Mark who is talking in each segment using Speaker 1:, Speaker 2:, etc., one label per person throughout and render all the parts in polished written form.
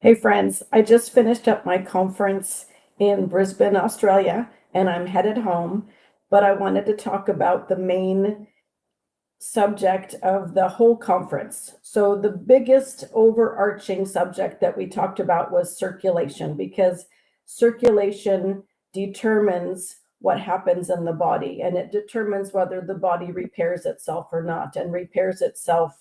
Speaker 1: Hey friends, I just finished up my conference in Brisbane, Australia, and I'm headed home, but I wanted to talk about the main subject of the whole conference. So the biggest overarching subject that we talked about was circulation, because circulation determines what happens in the body, and it determines whether the body repairs itself or not, and repairs itself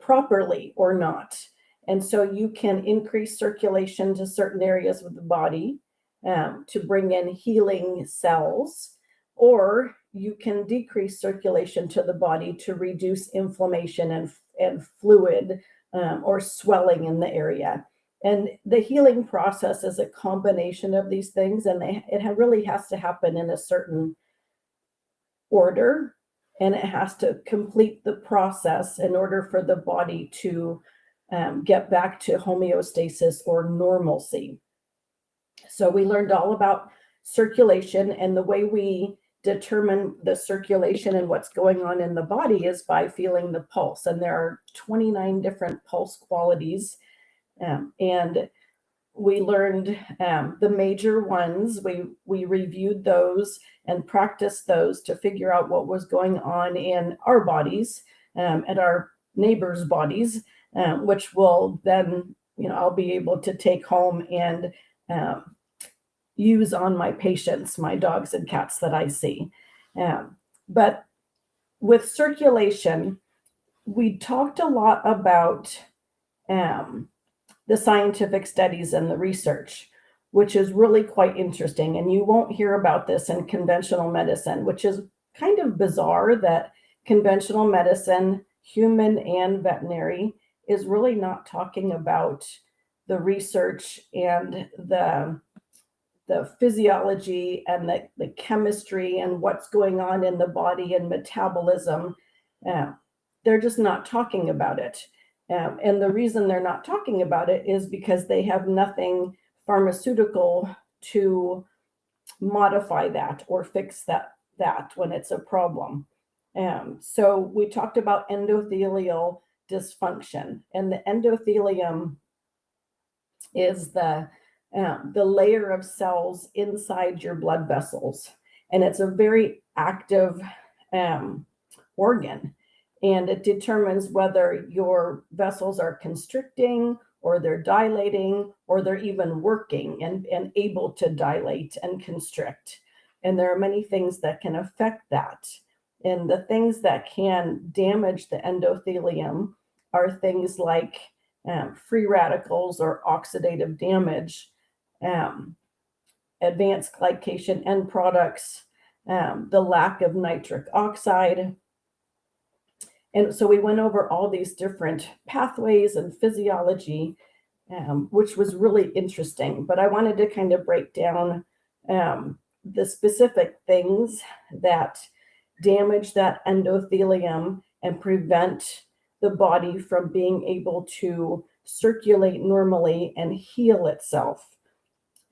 Speaker 1: properly or not. And so you can increase circulation to certain areas of the body to bring in healing cells, or you can decrease circulation to the body to reduce inflammation and fluid or swelling in the area. And the healing process is a combination of these things, and it really has to happen in a certain order, and it has to complete the process in order for the body to get back to homeostasis or normalcy. So we learned all about circulation, and the way we determine the circulation and what's going on in the body is by feeling the pulse. And there are 29 different pulse qualities. And we learned the major ones. We reviewed those and practiced those to figure out what was going on in our bodies and our neighbors' bodies, which will then, I'll be able to take home and use on my patients, my dogs and cats that I see. But with circulation, we talked a lot about the scientific studies and the research, which is really quite interesting. And you won't hear about this in conventional medicine, which is kind of bizarre that conventional medicine, human and veterinary, is really not talking about the research and the physiology and the chemistry and what's going on in the body and metabolism. They're just not talking about it. And the reason they're not talking about it is because they have nothing pharmaceutical to modify that or fix that when it's a problem. So we talked about endothelial dysfunction, and the endothelium is the layer of cells inside your blood vessels, and it's a very active organ. And it determines whether your vessels are constricting or they're dilating or they're even working and able to dilate and constrict. And there are many things that can affect that. And the things that can damage the endothelium are things like free radicals or oxidative damage, advanced glycation end products, the lack of nitric oxide. And so we went over all these different pathways and physiology, which was really interesting. But I wanted to kind of break down the specific things that damage that endothelium and prevent the body from being able to circulate normally and heal itself.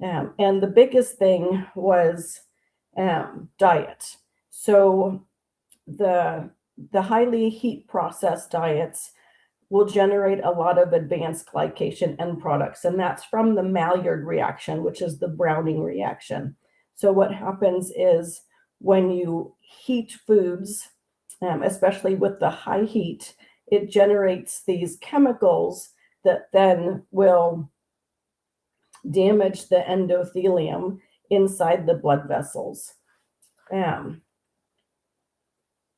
Speaker 1: And the biggest thing was diet. So the highly heat processed diets will generate a lot of advanced glycation end products, and that's from the Maillard reaction, which is the browning reaction. So what happens is when you heat foods, especially with the high heat, it generates these chemicals that then will damage the endothelium inside the blood vessels.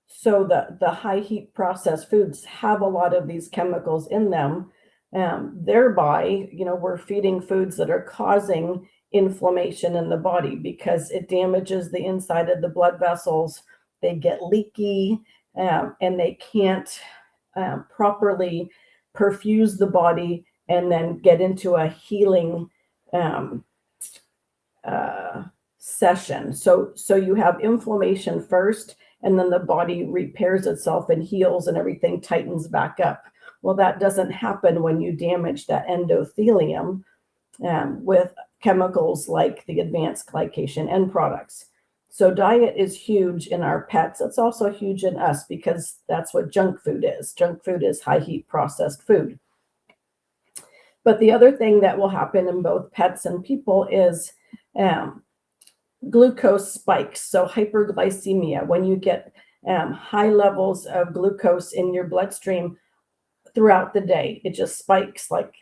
Speaker 1: So the high heat processed foods have a lot of these chemicals in them. Thereby, we're feeding foods that are causing inflammation in the body because it damages the inside of the blood vessels. They get leaky and they can't properly perfuse the body and then get into a healing session. So you have inflammation first, and then the body repairs itself and heals and everything tightens back up. Well, that doesn't happen when you damage that endothelium with chemicals like the advanced glycation end products. So diet is huge in our pets. It's also huge in us because that's what junk food is. Junk food is high heat processed food. But the other thing that will happen in both pets and people is glucose spikes. So hyperglycemia, when you get high levels of glucose in your bloodstream throughout the day, it just spikes like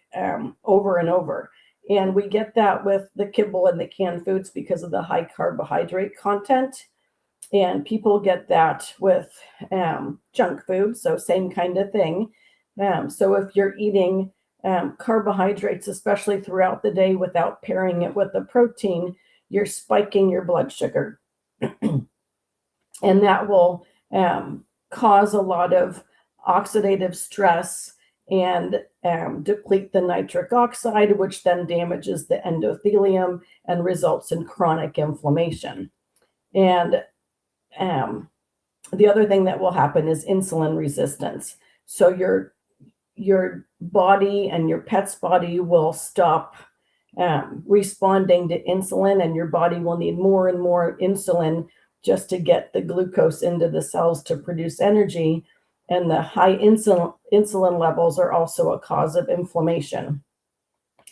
Speaker 1: over and over. And we get that with the kibble and the canned foods because of the high carbohydrate content. And people get that with junk food, so same kind of thing. So if you're eating carbohydrates, especially throughout the day, without pairing it with the protein, you're spiking your blood sugar. And that will cause a lot of oxidative stress and deplete the nitric oxide, which then damages the endothelium and results in chronic inflammation. And the other thing that will happen is insulin resistance. So your body and your pet's body will stop responding to insulin, and your body will need more and more insulin just to get the glucose into the cells to produce energy. And the high insulin levels are also a cause of inflammation.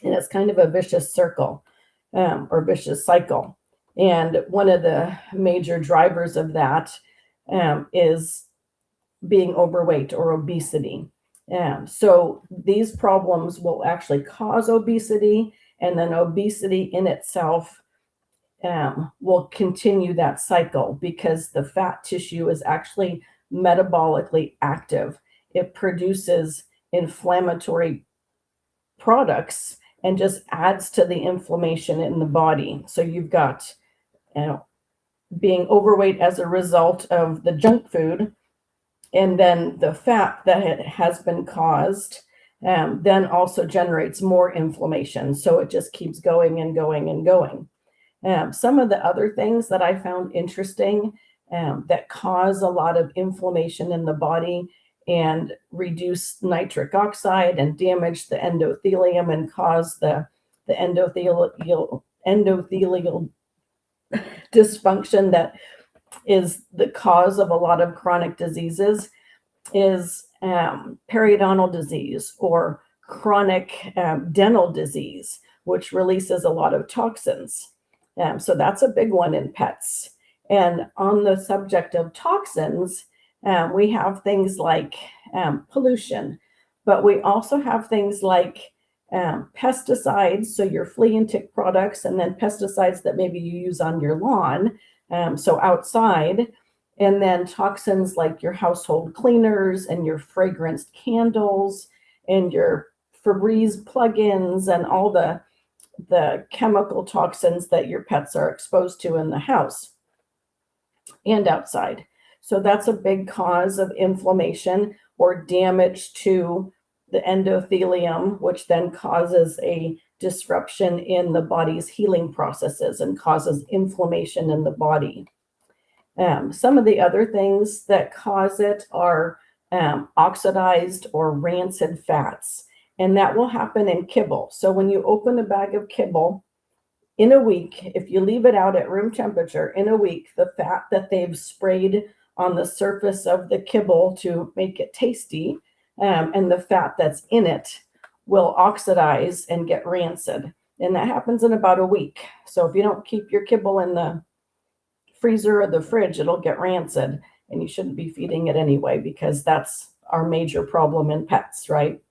Speaker 1: And it's kind of a vicious circle or vicious cycle. And one of the major drivers of that is being overweight or obesity. So these problems will actually cause obesity, and then obesity in itself will continue that cycle because the fat tissue is actually metabolically active. It produces inflammatory products and just adds to the inflammation in the body. So you've got being overweight as a result of the junk food, and then the fat that has been caused then also generates more inflammation. So it just keeps going and going and going. Some of the other things that I found interesting that cause a lot of inflammation in the body and reduce nitric oxide and damage the endothelium and cause the endothelial dysfunction that is the cause of a lot of chronic diseases is periodontal disease or chronic dental disease, which releases a lot of toxins. So that's a big one in pets. And on the subject of toxins, we have things like pollution, but we also have things like pesticides, so your flea and tick products, and then pesticides that maybe you use on your lawn, so outside, and then toxins like your household cleaners and your fragranced candles and your Febreze plugins and all the chemical toxins that your pets are exposed to in the house and outside. So that's a big cause of inflammation or damage to the endothelium, which then causes a disruption in the body's healing processes and causes inflammation in the body. Some of the other things that cause it are oxidized or rancid fats, and that will happen in kibble. So when you open a bag of kibble, in a week, if you leave it out at room temperature, in a week, the fat that they've sprayed on the surface of the kibble to make it tasty, and the fat that's in it will oxidize and get rancid. And that happens in about a week. So if you don't keep your kibble in the freezer or the fridge, it'll get rancid, and you shouldn't be feeding it anyway, because that's our major problem in pets, right?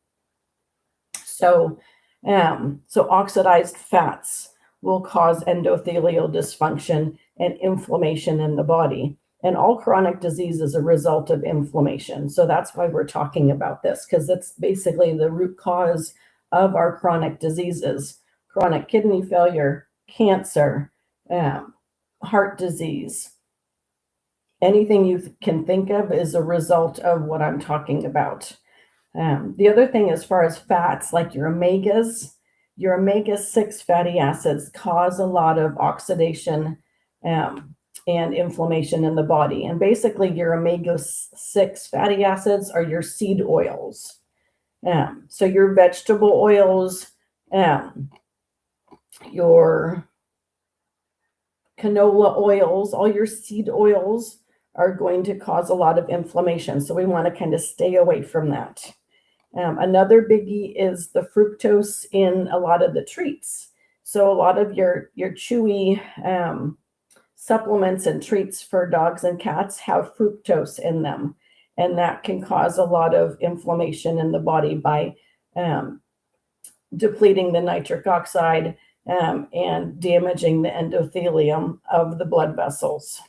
Speaker 1: So oxidized fats will cause endothelial dysfunction and inflammation in the body. And all chronic disease is a result of inflammation. So that's why we're talking about this, because it's basically the root cause of our chronic diseases: chronic kidney failure, cancer, heart disease. Anything you can think of is a result of what I'm talking about. The other thing, as far as fats, like your omega-6 fatty acids cause a lot of oxidation and inflammation in the body. And basically your omega-6 fatty acids are your seed oils. So your vegetable oils, your canola oils, all your seed oils are going to cause a lot of inflammation. So we want to kind of stay away from that. Another biggie is the fructose in a lot of the treats. So a lot of your chewy supplements and treats for dogs and cats have fructose in them, and that can cause a lot of inflammation in the body by depleting the nitric oxide and damaging the endothelium of the blood vessels.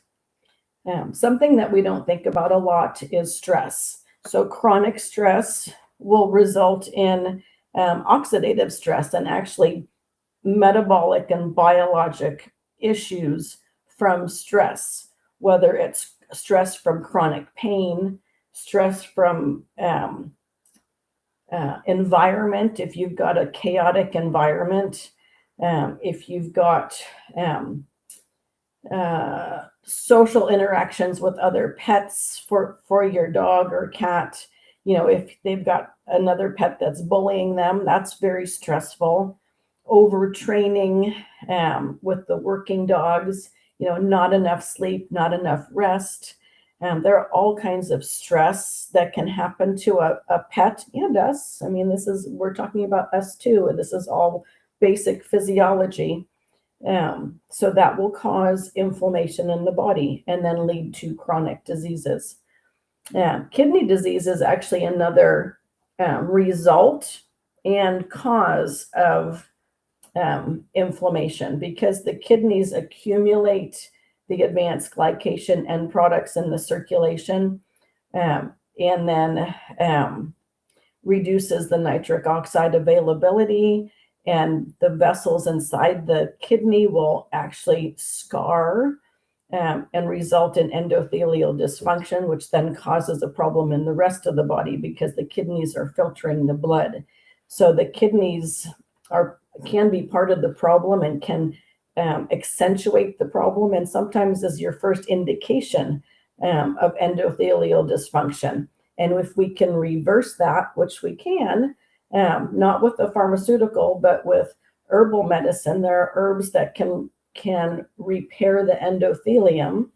Speaker 1: Something that we don't think about a lot is stress. So chronic stress will result in oxidative stress and actually metabolic and biologic issues from stress, whether it's stress from chronic pain, stress from environment, if you've got a chaotic environment, if you've got social interactions with other pets for your dog or cat, if they've got another pet that's bullying them, that's very stressful. Overtraining with the working dogs, not enough sleep, not enough rest. There are all kinds of stress that can happen to a pet and us. I mean, we're talking about us too, and this is all basic physiology. So that will cause inflammation in the body and then lead to chronic diseases. Kidney disease is actually another result and cause of inflammation, because the kidneys accumulate the advanced glycation end products in the circulation, and then reduces the nitric oxide availability, and the vessels inside the kidney will actually scar and result in endothelial dysfunction, which then causes a problem in the rest of the body because the kidneys are filtering the blood. So the kidneys can be part of the problem and can accentuate the problem, and sometimes is your first indication of endothelial dysfunction. And if we can reverse that, which we can, not with a pharmaceutical, but with herbal medicine, there are herbs that can repair the endothelium,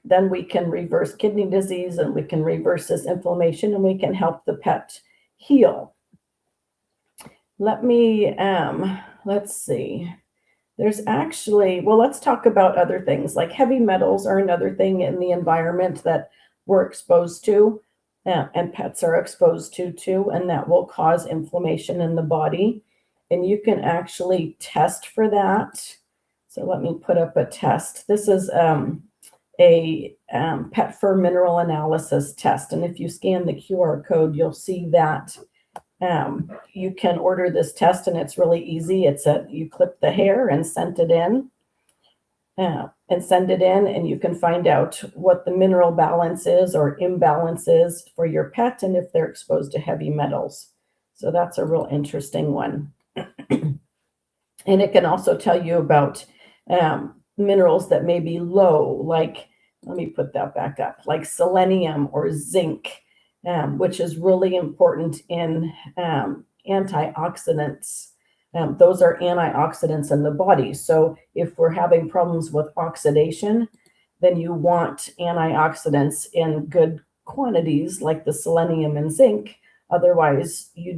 Speaker 1: then we can reverse kidney disease, and we can reverse this inflammation, and we can help the pet heal. Let's see. There's actually, let's talk about other things, like heavy metals are another thing in the environment that we're exposed to, and pets are exposed to too, and that will cause inflammation in the body. And you can actually test for that. So let me put up a test. This is a pet fur mineral analysis test. And if you scan the QR code, you'll see that you can order this test, and it's really easy. You clip the hair and send it in, and you can find out what the mineral balance is or imbalance is for your pet, and if they're exposed to heavy metals. So that's a real interesting one. And it can also tell you about minerals that may be low, like, let me put that back up, like selenium or zinc, which is really important in antioxidants. Those are antioxidants in the body. So if we're having problems with oxidation, then you want antioxidants in good quantities, like the selenium and zinc. Otherwise, you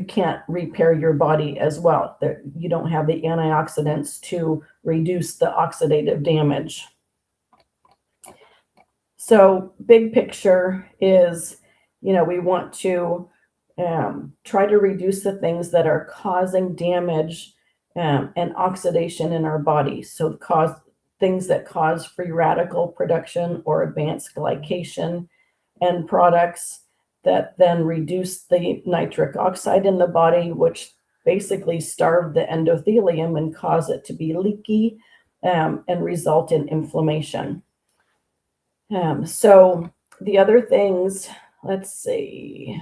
Speaker 1: can't repair your body as well. You don't have the antioxidants to reduce the oxidative damage. So big picture is, we want to try to reduce the things that are causing damage and oxidation in our body. So things that cause free radical production or advanced glycation end products that then reduce the nitric oxide in the body, which basically starve the endothelium and cause it to be leaky and result in inflammation. So the other things, let's see,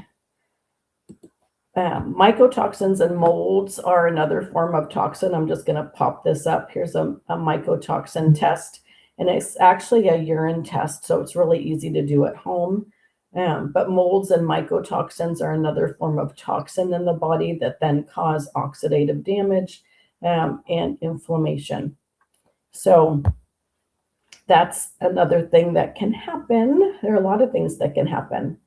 Speaker 1: mycotoxins and molds are another form of toxin. I'm just going to pop this up. Here's a mycotoxin test, and it's actually a urine test, so it's really easy to do at home. But molds and mycotoxins are another form of toxin in the body that then cause oxidative damage and inflammation. So that's another thing that can happen. There are a lot of things that can happen.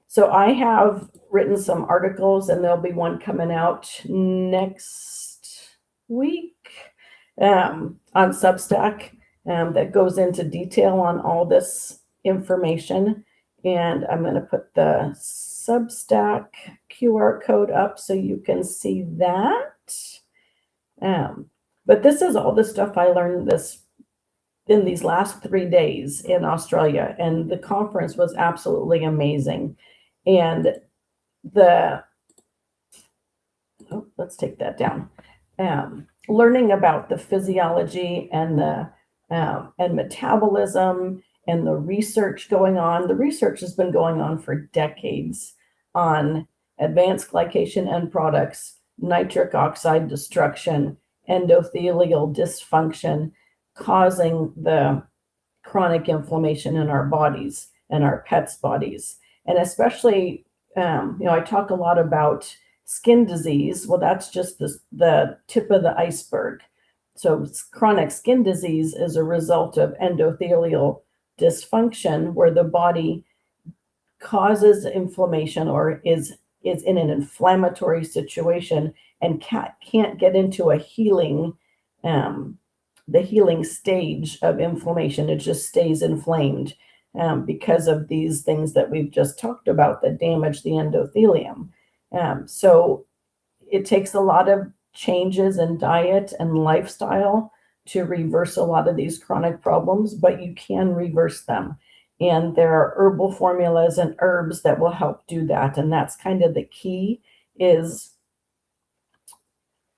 Speaker 1: So I have written some articles, and there'll be one coming out next week on Substack that goes into detail on all this information. And I'm going to put the Substack QR code up so you can see that. But this is all the stuff I learned in these last 3 days in Australia, and the conference was absolutely amazing. And let's take that down. Learning about the physiology and and metabolism and the research going on. The research has been going on for decades on advanced glycation end products, nitric oxide destruction, endothelial dysfunction, causing the chronic inflammation in our bodies and our pets' bodies. And especially, I talk a lot about skin disease. Well, that's just the tip of the iceberg. So chronic skin disease is a result of endothelial dysfunction, where the body causes inflammation or is in an inflammatory situation and can't get into a healing, the healing stage of inflammation. It just stays inflamed because of these things that we've just talked about that damage the endothelium. So it takes a lot of changes in diet and lifestyle to reverse a lot of these chronic problems, but you can reverse them. And there are herbal formulas and herbs that will help do that. And that's kind of the key, is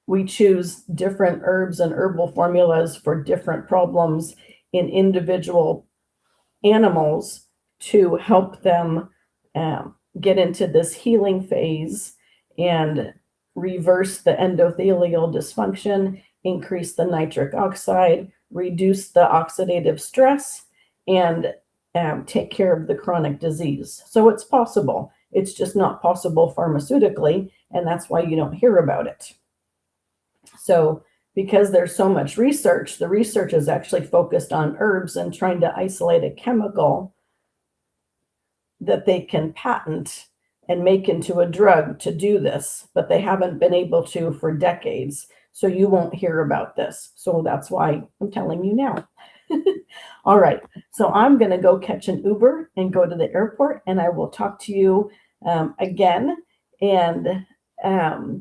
Speaker 1: we choose different herbs and herbal formulas for different problems in individual animals to help them get into this healing phase and reverse the endothelial dysfunction, increase the nitric oxide, reduce the oxidative stress, and take care of the chronic disease. So it's possible. It's just not possible pharmaceutically, and that's why you don't hear about it. So because there's so much research, the research is actually focused on herbs and trying to isolate a chemical that they can patent and make into a drug to do this, but they haven't been able to for decades. So you won't hear about this. So that's why I'm telling you now. All right. So I'm going to go catch an Uber and go to the airport, and I will talk to you again. And